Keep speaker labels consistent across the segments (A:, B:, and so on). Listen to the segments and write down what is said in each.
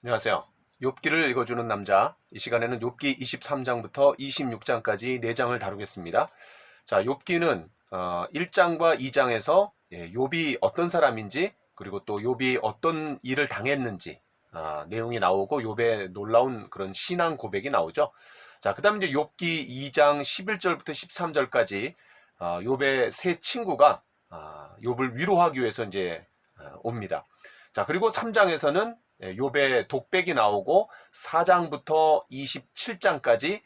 A: 안녕하세요. 욥기를 읽어주는 남자. 이 시간에는 욥기 23장부터 26장까지 4장을 다루겠습니다. 자, 욥기는 1장과 2장에서 욥이 어떤 사람인지, 그리고 또 욥이 어떤 일을 당했는지 내용이 나오고 욥의 놀라운 그런 신앙 고백이 나오죠. 자, 그다음 이제 욥기 2장 11절부터 13절까지 욥의 세 친구가 욥을 위로하기 위해서 이제 옵니다. 자, 그리고 3장에서는 욥의 독백이 나오고 4장부터 27장까지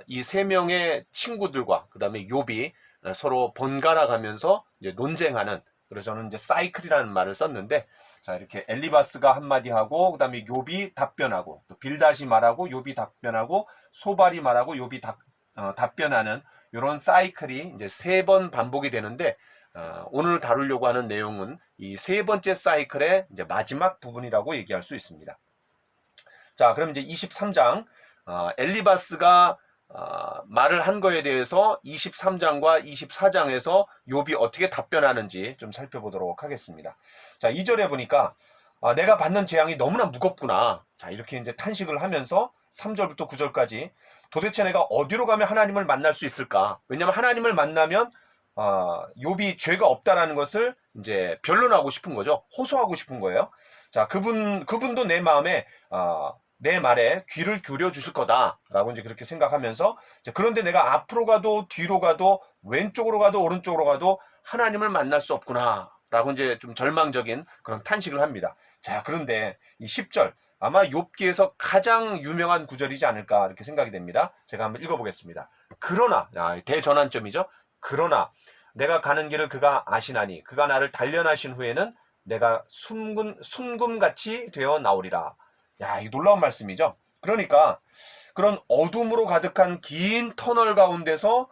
A: 이 세 명의 친구들과 그 다음에 욥이 서로 번갈아 가면서 이제 논쟁하는, 그래서 저는 이제 사이클이라는 말을 썼는데, 자, 이렇게 엘리바스가 한마디 하고 그 다음에 욥이 답변하고, 또 빌닷이 말하고 욥이 답변하고, 소발이 말하고 욥이 답변하는 이런 사이클이 이제 3번 반복이 되는데, 오늘 다루려고 하는 내용은 이 세 번째 사이클의 이제 마지막 부분이라고 얘기할 수 있습니다. 자, 그럼 이제 23장 엘리바스가 말을 한 거에 대해서 23장과 24장에서 욥이 어떻게 답변하는지 좀 살펴보도록 하겠습니다. 자, 2절에 보니까 내가 받는 재앙이 너무나 무겁구나. 자, 이렇게 이제 탄식을 하면서 3절부터 9절까지 도대체 내가 어디로 가면 하나님을 만날 수 있을까? 왜냐하면 하나님을 만나면 욥이 죄가 없다라는 것을 이제 변론하고 싶은 거죠. 호소하고 싶은 거예요. 자, 그분도 내 마음에 내 말에 귀를 기울여 주실 거다라고 이제 그렇게 생각하면서, 그런데 내가 앞으로 가도 뒤로 가도 왼쪽으로 가도 오른쪽으로 가도 하나님을 만날 수 없구나라고 이제 좀 절망적인 그런 탄식을 합니다. 자, 그런데 이 10절 아마 욥기에서 가장 유명한 구절이지 않을까 이렇게 생각이 됩니다. 제가 한번 읽어보겠습니다. 그러나 대전환점이죠. 그러나 내가 가는 길을 그가 아시나니 그가 나를 단련하신 후에는 내가 순금같이 되어 나오리라. 야, 이 놀라운 말씀이죠. 그러니까 그런 어둠으로 가득한 긴 터널 가운데서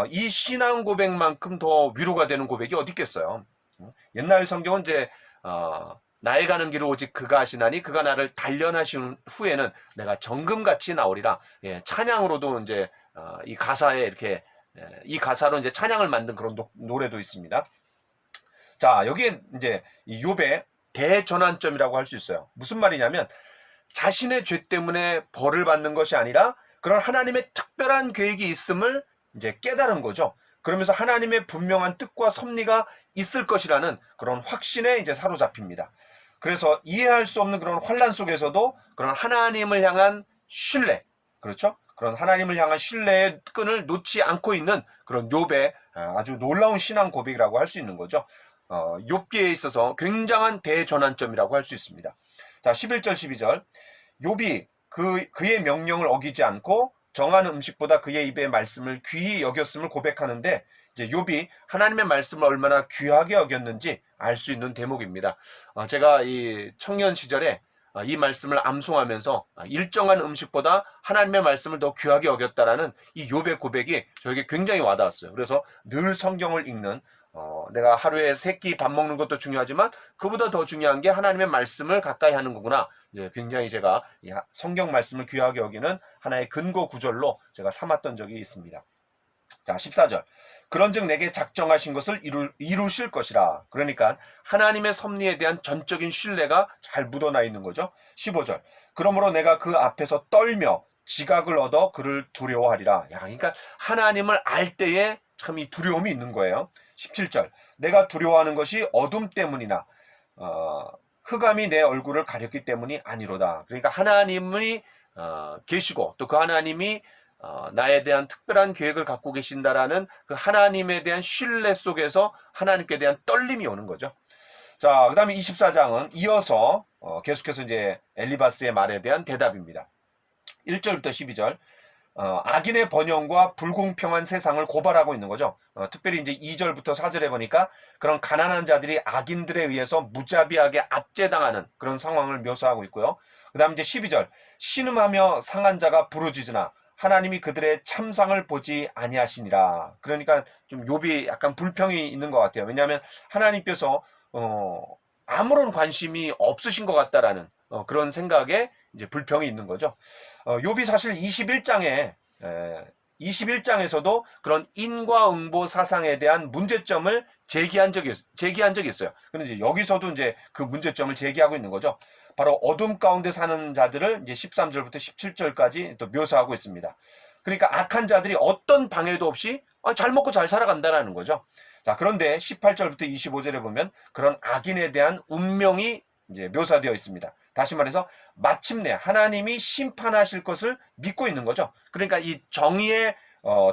A: 이 신앙 고백만큼 더 위로가 되는 고백이 어디 있겠어요. 옛날 성경은 이제 나의 가는 길을 오직 그가 하시나니 그가 나를 단련하신 후에는 내가 정금같이 나오리라. 예, 찬양으로도 이제 이 가사에 이렇게 이 가사로 이제 찬양을 만든 그런 노래도 있습니다. 자, 여기에 이제 이 욥의 대전환점이라고 할 수 있어요. 무슨 말이냐면 자신의 죄 때문에 벌을 받는 것이 아니라 그런 하나님의 특별한 계획이 있음을 이제 깨달은 거죠. 그러면서 하나님의 분명한 뜻과 섭리가 있을 것이라는 그런 확신에 이제 사로잡힙니다. 그래서 이해할 수 없는 그런 환란 속에서도 그런 하나님을 향한 신뢰, 그렇죠? 그런 하나님을 향한 신뢰의 끈을 놓지 않고 있는 그런 욥의 아주 놀라운 신앙 고백이라고 할 수 있는 거죠. 욥기에 있어서 굉장한 대전환점이라고 할 수 있습니다. 자, 11절 12절 욥이 그의 명령을 어기지 않고 정한 음식보다 그의 입의 말씀을 귀히 여겼음을 고백하는데, 이제 욥이 하나님의 말씀을 얼마나 귀하게 여겼는지 알 수 있는 대목입니다. 제가 이 청년 시절에 이 말씀을 암송하면서 일정한 음식보다 하나님의 말씀을 더 귀하게 여겼다라는 이 욥의 고백이 저에게 굉장히 와닿았어요. 그래서 늘 성경을 읽는, 내가 하루에 3끼 밥 먹는 것도 중요하지만 그보다 더 중요한 게 하나님의 말씀을 가까이 하는 거구나. 이제 굉장히 제가 성경 말씀을 귀하게 여기는 하나의 근거 구절로 제가 삼았던 적이 있습니다. 자, 14절. 그런즉 내게 작정하신 것을 이루실 것이라. 그러니까 하나님의 섭리에 대한 전적인 신뢰가 잘 묻어나 있는 거죠. 15절. 그러므로 내가 그 앞에서 떨며 지각을 얻어 그를 두려워하리라. 야, 그러니까 하나님을 알 때에 참 이 두려움이 있는 거예요. 17절. 내가 두려워하는 것이 어둠 때문이나 흑암이 내 얼굴을 가렸기 때문이 아니로다. 그러니까 하나님이 계시고 또 그 하나님이 나에 대한 특별한 계획을 갖고 계신다라는 그 하나님에 대한 신뢰 속에서 하나님께 대한 떨림이 오는 거죠. 자, 그 다음에 24장은 이어서 계속해서 이제 엘리바스의 말에 대한 대답입니다. 1절부터 12절. 악인의 번영과 불공평한 세상을 고발하고 있는 거죠. 특별히 이제 2절부터 4절에 보니까 그런 가난한 자들이 악인들에 의해서 무자비하게 압제당하는 그런 상황을 묘사하고 있고요. 그 다음 이제 12절. 신음하며 상한 자가 부르짖으나 하나님이 그들의 참상을 보지 아니하시니라. 그러니까 좀 욥이 약간 불평이 있는 것 같아요. 왜냐하면 하나님께서 아무런 관심이 없으신 것 같다라는 그런 생각에 이제 불평이 있는 거죠. 욥이 사실 21장에서도 그런 인과응보 사상에 대한 문제점을 제기한 적이 있어요. 그런데 이제 여기서도 이제 그 문제점을 제기하고 있는 거죠. 바로 어둠 가운데 사는 자들을 이제 13절부터 17절까지 또 묘사하고 있습니다. 그러니까 악한 자들이 어떤 방해도 없이 잘 먹고 잘 살아간다는 거죠. 자, 그런데 18절부터 25절에 보면 그런 악인에 대한 운명이 이제 묘사되어 있습니다. 다시 말해서 마침내 하나님이 심판하실 것을 믿고 있는 거죠. 그러니까 이 정의의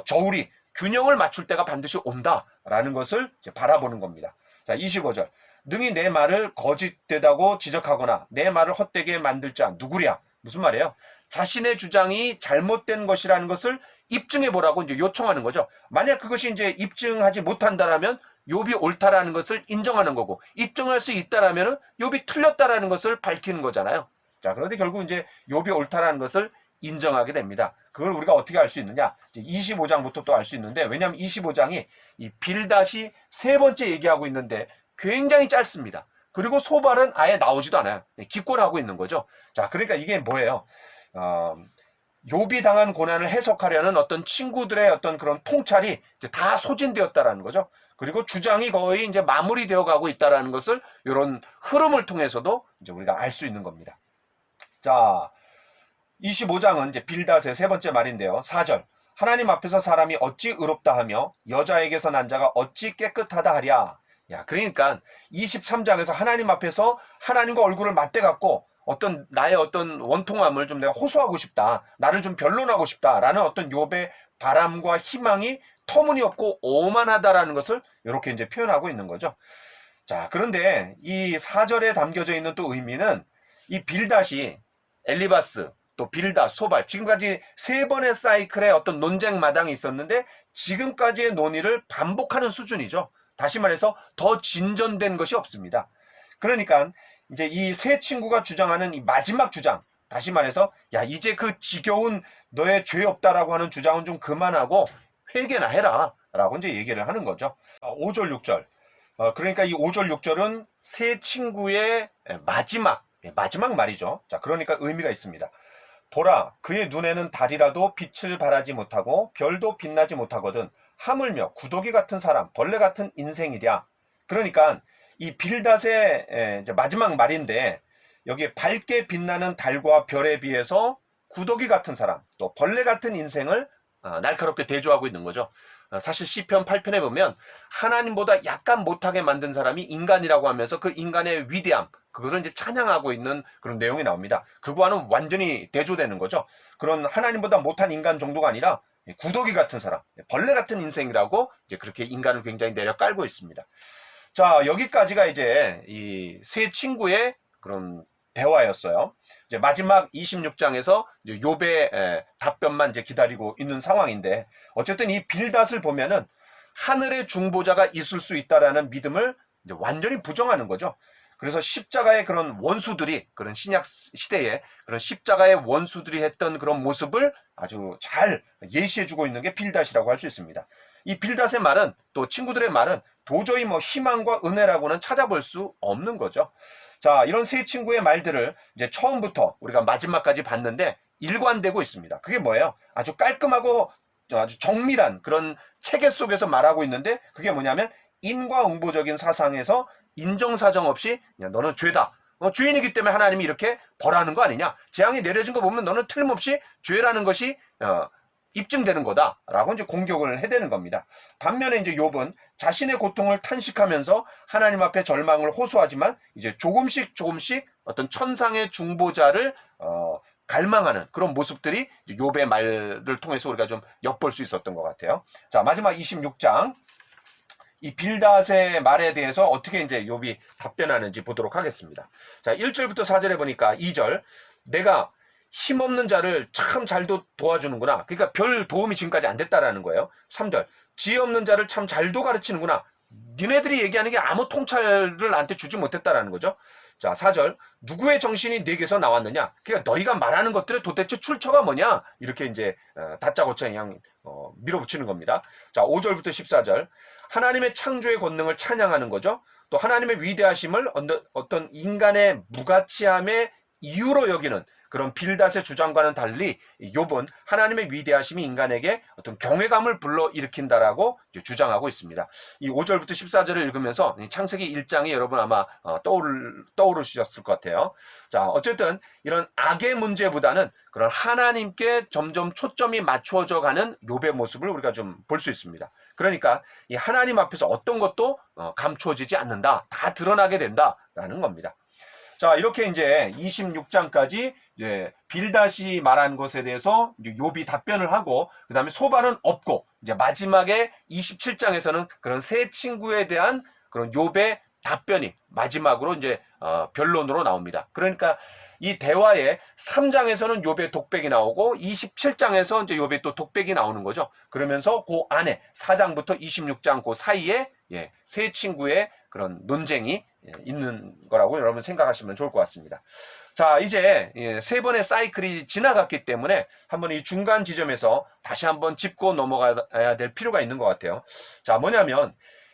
A: 저울이 균형을 맞출 때가 반드시 온다라는 것을 이제 바라보는 겁니다. 자, 25절. 능히 내 말을 거짓되다고 지적하거나 내 말을 헛되게 만들 자 누구랴? 무슨 말이에요? 자신의 주장이 잘못된 것이라는 것을 입증해 보라고 이제 요청하는 거죠. 만약 그것이 이제 입증하지 못한다라면 욥이 옳다라는 것을 인정하는 거고, 입증할 수 있다라면은 욥이 틀렸다라는 것을 밝히는 거잖아요. 자, 그런데 결국 이제 욥이 옳다라는 것을 인정하게 됩니다. 그걸 우리가 어떻게 알 수 있느냐? 25장부터 또 알 수 있는데, 왜냐하면 25장이 이 빌닷이 세 번째 얘기하고 있는데 굉장히 짧습니다. 그리고 소발은 아예 나오지도 않아요. 기권하고 있는 거죠. 자, 그러니까 이게 뭐예요? 욥이 당한 고난을 해석하려는 어떤 친구들의 어떤 그런 통찰이 다 소진되었다라는 거죠. 그리고 주장이 거의 이제 마무리되어 가고 있다라는 것을 이런 흐름을 통해서도 이제 우리가 알 수 있는 겁니다. 자, 25장은 이제 빌닷의 세 번째 말인데요. 4절. 하나님 앞에서 사람이 어찌 의롭다 하며 여자에게서 난 자가 어찌 깨끗하다 하랴. 야, 그러니까 23장에서 하나님 앞에서 하나님과 얼굴을 맞대갖고 어떤 나의 어떤 원통함을 좀 내가 호소하고 싶다, 나를 좀 변론하고 싶다라는 어떤 욥의 바람과 희망이 터무니없고 오만하다라는 것을 이렇게 이제 표현하고 있는 거죠. 자, 그런데 이 4절에 담겨져 있는 또 의미는 이 빌닷이 엘리바스, 또 빌닷, 소발, 지금까지 세 번의 사이클의 어떤 논쟁 마당이 있었는데 지금까지의 논의를 반복하는 수준이죠. 다시 말해서 더 진전된 것이 없습니다. 그러니까 이제 이 세 친구가 주장하는 이 마지막 주장, 다시 말해서 야, 이제 그 지겨운 너의 죄 없다라고 하는 주장은 좀 그만하고 회개나 해라 라고 이제 얘기를 하는 거죠. 5절 6절. 그러니까 이 5절 6절은 세 친구의 마지막 말이죠. 자, 그러니까 의미가 있습니다. 보라, 그의 눈에는 달이라도 빛을 발하지 못하고 별도 빛나지 못하거든 하물며 구더기 같은 사람, 벌레 같은 인생이랴. 그러니까 이 빌닷의 마지막 말인데 여기에 밝게 빛나는 달과 별에 비해서 구더기 같은 사람, 또 벌레 같은 인생을 날카롭게 대조하고 있는 거죠. 사실 시편 8편에 보면 하나님보다 약간 못하게 만든 사람이 인간이라고 하면서 그 인간의 위대함, 그거를 이제 찬양하고 있는 그런 내용이 나옵니다. 그거와는 완전히 대조되는 거죠. 그런 하나님보다 못한 인간 정도가 아니라 구더기 같은 사람, 벌레 같은 인생이라고 이제 그렇게 인간을 굉장히 내려 깔고 있습니다. 자, 여기까지가 이제 이 세 친구의 그런 대화였어요. 이제 마지막 26장에서 이제 욥의 답변만 이제 기다리고 있는 상황인데, 어쨌든 이 빌닷을 보면은 하늘의 중보자가 있을 수 있다라는 믿음을 이제 완전히 부정하는 거죠. 그래서 십자가의 그런 원수들이, 그런 신약 시대에 그런 십자가의 원수들이 했던 그런 모습을 아주 잘 예시해주고 있는 게 빌닷이라고 할 수 있습니다. 이 빌닷의 말은, 또 친구들의 말은 도저히 뭐 희망과 은혜라고는 찾아볼 수 없는 거죠. 자, 이런 세 친구의 말들을 이제 처음부터 우리가 마지막까지 봤는데 일관되고 있습니다. 그게 뭐예요? 아주 깔끔하고 아주 정밀한 그런 체계 속에서 말하고 있는데, 그게 뭐냐면 인과응보적인 사상에서 인정사정 없이 그냥 너는 죄다, 죄인이기 때문에 하나님이 이렇게 벌하는 거 아니냐, 재앙이 내려진 거 보면 너는 틀림없이 죄라는 것이 입증되는 거다라고 이제 공격을 해대는 겁니다. 반면에 이제 욥은 자신의 고통을 탄식하면서 하나님 앞에 절망을 호소하지만 이제 조금씩 어떤 천상의 중보자를 갈망하는 그런 모습들이 욥의 말을 통해서 우리가 좀 엿볼 수 있었던 것 같아요. 자, 마지막 26장. 이 빌닷의 말에 대해서 어떻게 이제 욥이 답변하는지 보도록 하겠습니다. 자, 1절부터 4절에 보니까 2절, 내가 힘없는 자를 참 잘 도와주는구나. 그러니까 별 도움이 지금까지 안 됐다라는 거예요. 3절, 지혜 없는 자를 참 잘도 가르치는구나. 니네들이 얘기하는 게 아무 통찰을 나한테 주지 못했다라는 거죠. 자, 4절, 누구의 정신이 내게서 나왔느냐? 그러니까 너희가 말하는 것들의 도대체 출처가 뭐냐? 이렇게 이제 다짜고짜 그냥 밀어붙이는 겁니다. 자, 5절부터 14절, 하나님의 창조의 권능을 찬양하는 거죠. 또 하나님의 위대하심을 어떤 인간의 무가치함에 이유로 여기는 그런 빌닷의 주장과는 달리 욥은 하나님의 위대하심이 인간에게 어떤 경외감을 불러일으킨다라고 주장하고 있습니다. 이 5절부터 14절을 읽으면서 창세기 1장이 여러분 아마 떠오르셨을 것 같아요. 자, 어쨌든 이런 악의 문제보다는 그런 하나님께 점점 초점이 맞추어져 가는 욥의 모습을 우리가 좀 볼 수 있습니다. 그러니까 이 하나님 앞에서 어떤 것도 감추어지지 않는다. 다 드러나게 된다라는 겁니다. 자, 이렇게 이제 26장까지 이제 빌닷이 말한 것에 대해서 욥이 답변을 하고, 그 다음에 소반은 없고, 이제 마지막에 27장에서는 그런 세 친구에 대한 그런 욥의 답변이 마지막으로 이제 변론으로 나옵니다. 그러니까 이 대화의 3장에서는 욥의 독백이 나오고 27장에서 이제 욥의 또 독백이 나오는 거죠. 그러면서 그 안에 4장부터 26장 그 사이에 세 친구의 그런 논쟁이 있는 거라고 여러분 생각하시면 좋을 것 같습니다. 자, 이제 세 번의 사이클이 지나갔기 때문에 한번 이 중간 지점에서 다시 한번 짚고 넘어가야 될 필요가 있는 것 같아요. 자, 뭐냐면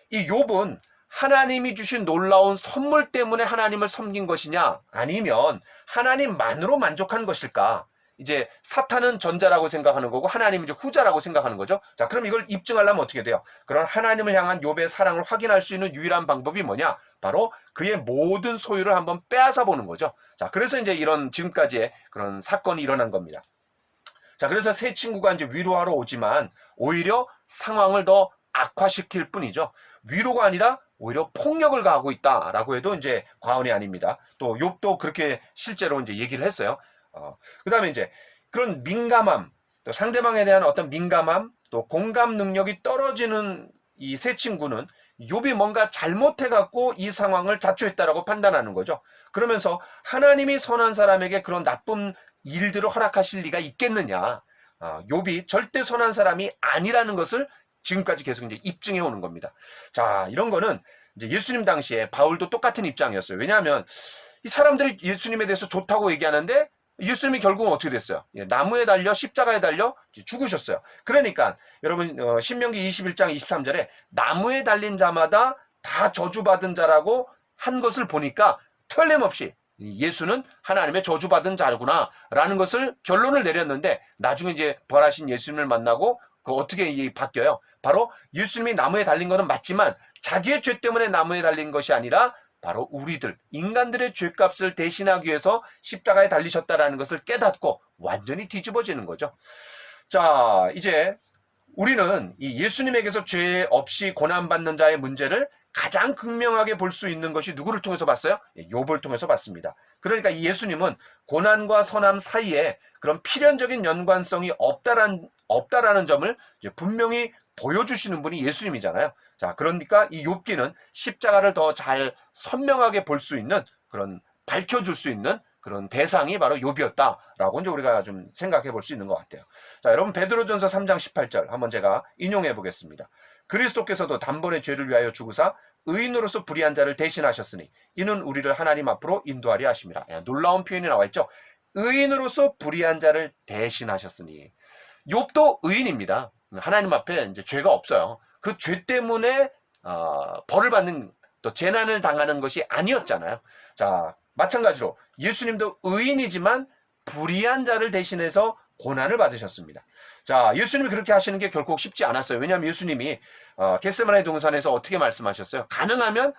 A: 이 욥은 하나님이 주신 놀라운 선물 때문에 하나님을 섬긴 것이냐, 아니면 하나님만으로 만족한 것일까? 이제 사탄은 전자라고 생각하는 거고 하나님은 이제 후자라고 생각하는 거죠. 자, 그럼 이걸 입증하려면 어떻게 돼요? 그런 하나님을 향한 욥의 사랑을 확인할 수 있는 유일한 방법이 뭐냐? 바로 그의 모든 소유를 한번 빼앗아 보는 거죠. 자, 그래서 이제 이런 지금까지의 그런 사건이 일어난 겁니다. 자, 그래서 세 친구가 이제 위로하러 오지만 오히려 상황을 더 악화시킬 뿐이죠. 위로가 아니라 오히려 폭력을 가하고 있다라고 해도 이제 과언이 아닙니다. 또 욥도 그렇게 실제로 이제 얘기를 했어요. 그 다음에 이제 그런 민감함, 또 상대방에 대한 어떤 민감함, 또 공감 능력이 떨어지는 이 세 친구는 욥이 뭔가 잘못해갖고 이 상황을 자초했다라고 판단하는 거죠. 그러면서 하나님이 선한 사람에게 그런 나쁜 일들을 허락하실 리가 있겠느냐. 욥이 절대 선한 사람이 아니라는 것을 지금까지 계속 이제 입증해 오는 겁니다. 자, 이런 거는 이제 예수님 당시에 바울도 똑같은 입장이었어요. 왜냐하면 이 사람들이 예수님에 대해서 좋다고 얘기하는데 예수님이 결국은 어떻게 됐어요? 나무에 달려 십자가에 달려 죽으셨어요. 그러니까 여러분 신명기 21장 23절에 나무에 달린 자마다 다 저주받은 자라고 한 것을 보니까 틀림없이 예수는 하나님의 저주받은 자구나 라는 것을 결론을 내렸는데, 나중에 이제 부활하신 예수님을 만나고 어떻게 바뀌어요? 바로 예수님이 나무에 달린 것은 맞지만 자기의 죄 때문에 나무에 달린 것이 아니라 바로 우리들, 인간들의 죄값을 대신하기 위해서 십자가에 달리셨다라는 것을 깨닫고 완전히 뒤집어지는 거죠. 자, 이제 우리는 이 예수님에게서 죄 없이 고난받는 자의 문제를 가장 극명하게 볼 수 있는 것이 누구를 통해서 봤어요? 욥을 통해서 봤습니다. 그러니까 이 예수님은 고난과 선함 사이에 그런 필연적인 연관성이 없다라는 점을 이제 분명히 보여주시는 분이 예수님이잖아요. 자, 그러니까 이 욥기는 십자가를 더 잘 선명하게 볼 수 있는, 그런 밝혀줄 수 있는 그런 대상이 바로 욥이었다라고 이제 우리가 좀 생각해 볼 수 있는 것 같아요. 자, 여러분 베드로전서 3장 18절 한번 제가 인용해 보겠습니다. 그리스도께서도 단번에 죄를 위하여 죽으사 의인으로서 불의한 자를 대신하셨으니 이는 우리를 하나님 앞으로 인도하려 하심이라. 놀라운 표현이 나와 있죠. 의인으로서 불의한 자를 대신하셨으니. 욥도 의인입니다. 하나님 앞에 이제 죄가 없어요. 그 죄 때문에 벌을 받는, 또 재난을 당하는 것이 아니었잖아요. 자, 마찬가지로 예수님도 의인이지만 불의한 자를 대신해서 고난을 받으셨습니다. 자, 예수님이 그렇게 하시는 게 결코 쉽지 않았어요. 왜냐하면 예수님이 겟세마네 동산에서 어떻게 말씀하셨어요? 가능하면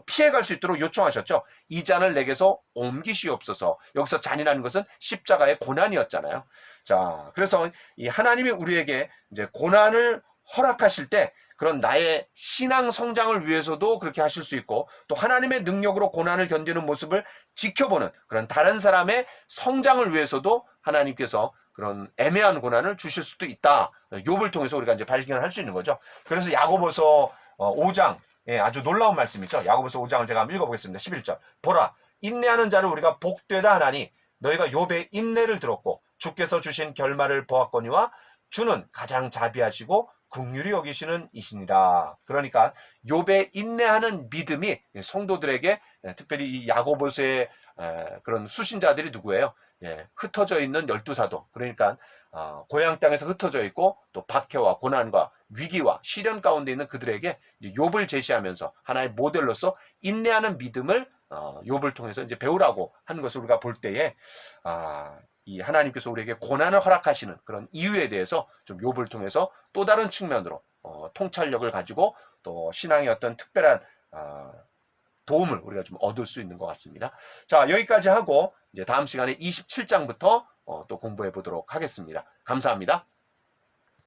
A: 피해갈 수 있도록 요청하셨죠. 이 잔을 내게서 옮기시옵소서. 여기서 잔이라는 것은 십자가의 고난이었잖아요. 자, 그래서 이 하나님이 우리에게 이제 고난을 허락하실 때 그런 나의 신앙 성장을 위해서도 그렇게 하실 수 있고, 또 하나님의 능력으로 고난을 견디는 모습을 지켜보는 그런 다른 사람의 성장을 위해서도 하나님께서 그런 애매한 고난을 주실 수도 있다. 욥을 통해서 우리가 이제 발견할 수 있는 거죠. 그래서 야고보서 5장, 아주 놀라운 말씀이죠. 야고보서 5장을 제가 한번 읽어보겠습니다. 11절. 보라, 인내하는 자를 우리가 복되다 하나니 너희가 욥의 인내를 들었고 주께서 주신 결말을 보았거니와 주는 가장 자비하시고 긍휼히 여기시는 이시니라. 그러니까 욥의 인내하는 믿음이 성도들에게, 특별히 이 야고보서의 그런 수신자들이 누구예요? 흩어져 있는 12사도, 그러니까 고향 땅에서 흩어져 있고 또 박해와 고난과 위기와 시련 가운데 있는 그들에게 욥을 제시하면서 하나의 모델로서 인내하는 믿음을 욥을 통해서 이제 배우라고 하는 것을 우리가 볼 때에 이 하나님께서 우리에게 고난을 허락하시는 그런 이유에 대해서 좀 욥을 통해서 또 다른 측면으로 통찰력을 가지고 또 신앙의 어떤 특별한 도움을 우리가 좀 얻을 수 있는 것 같습니다. 자, 여기까지 하고 이제 다음 시간에 27장부터 또 공부해 보도록 하겠습니다. 감사합니다.